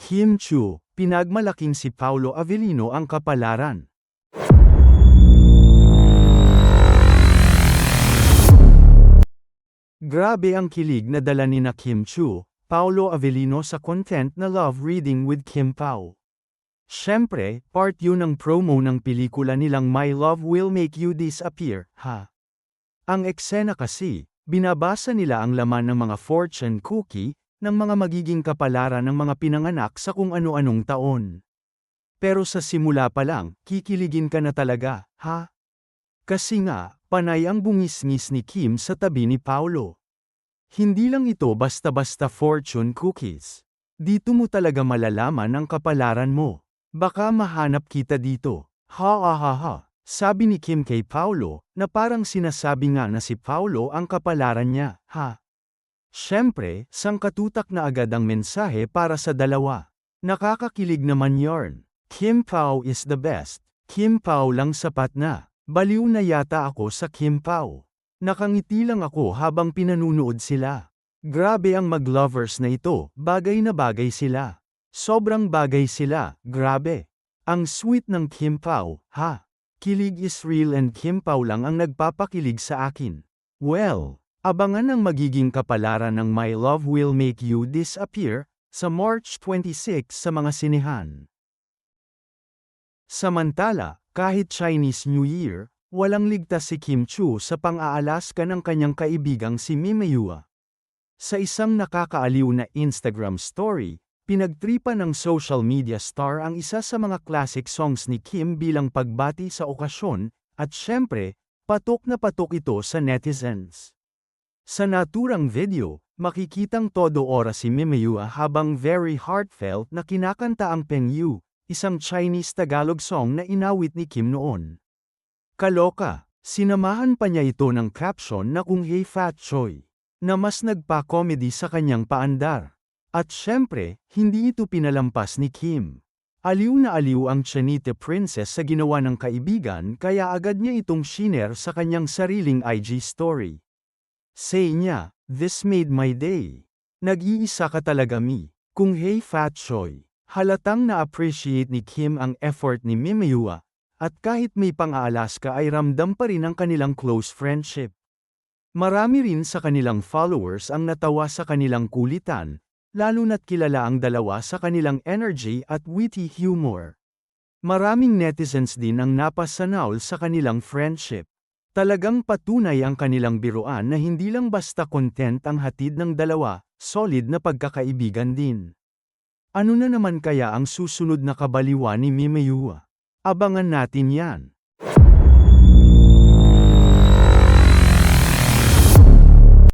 Kim Chu, pinagmalaking si Paolo Avellino ang kapalaran. Grabe ang kilig na dala ni Kim Chu, Paolo Avellino sa content na Love Reading with Kim Pao. Siyempre, part yun ng promo ng pelikula nilang My Love Will Make You Disappear, ha? Ang eksena kasi, binabasa nila ang laman ng mga fortune cookie, ng mga magiging kapalaran ng mga pinanganak sa kung ano-anong taon. Pero sa simula pa lang, kikiligin ka na talaga, ha? Kasi nga, panay ang bungis-ngis ni Kim sa tabi ni Paolo. Hindi lang ito basta-basta fortune cookies. Dito mo talaga malalaman ang kapalaran mo. Baka mahanap kita dito. Ha ha ha ha. Sabi ni Kim kay Paolo, na parang sinasabi nga na si Paolo ang kapalaran niya, ha? Siyempre, sangkatutak na agad ang mensahe para sa dalawa. Nakakakilig naman yarn. Kim Pao is the best. Kim Pao lang sapat na. Baliw na yata ako sa Kim Pao. Nakangiti lang ako habang pinanunood sila. Grabe ang mag-lovers na ito, bagay na bagay sila. Sobrang bagay sila, grabe. Ang sweet ng Kim Pao, ha? Kilig is real and Kim Pao lang ang nagpapakilig sa akin. Well, abangan ang magiging kapalaran ng My Love Will Make You Disappear, sa March 26 sa mga sinehan. Samantala, kahit Chinese New Year, walang ligtas si Kim Chu sa pang-aalaska ng kanyang kaibigang si Mimeyua. Sa isang nakakaaliw na Instagram story, pinagtripa ng social media star ang isa sa mga classic songs ni Kim bilang pagbati sa okasyon, at syempre, patok na patok ito sa netizens. Sa naturang video, makikitang todo oras si Mimeyua habang very heartfelt na kinakanta ang Peng Yu, isang Chinese Tagalog song na inawit ni Kim noon. Kaloka, sinamahan pa niya ito ng caption na kung Hey Fat Choi, na mas nagpa-comedy sa kanyang paandar. At syempre, hindi ito pinalampas ni Kim. Aliw na aliw ang Chinite princess sa ginawa ng kaibigan kaya agad niya itong shinare sa kanyang sariling IG story. Say niya, "This made my day. Nag-iisa ka talaga mi." Kung Hey Fat Choi, halatang na-appreciate ni Kim ang effort ni Mimeyua, at kahit may pang-aalaska ay ramdam pa rin ang kanilang close friendship. Marami rin sa kanilang followers ang natawa sa kanilang kulitan, lalo na't kilala ang dalawa sa kanilang energy at witty humor. Maraming netizens din ang napasanaw sa kanilang friendship. Talagang patunay ang kanilang biruan na hindi lang basta content ang hatid ng dalawa, solid na pagkakaibigan din. Ano na naman kaya ang susunod na kabaliwan ni Mimeyua? Abangan natin yan.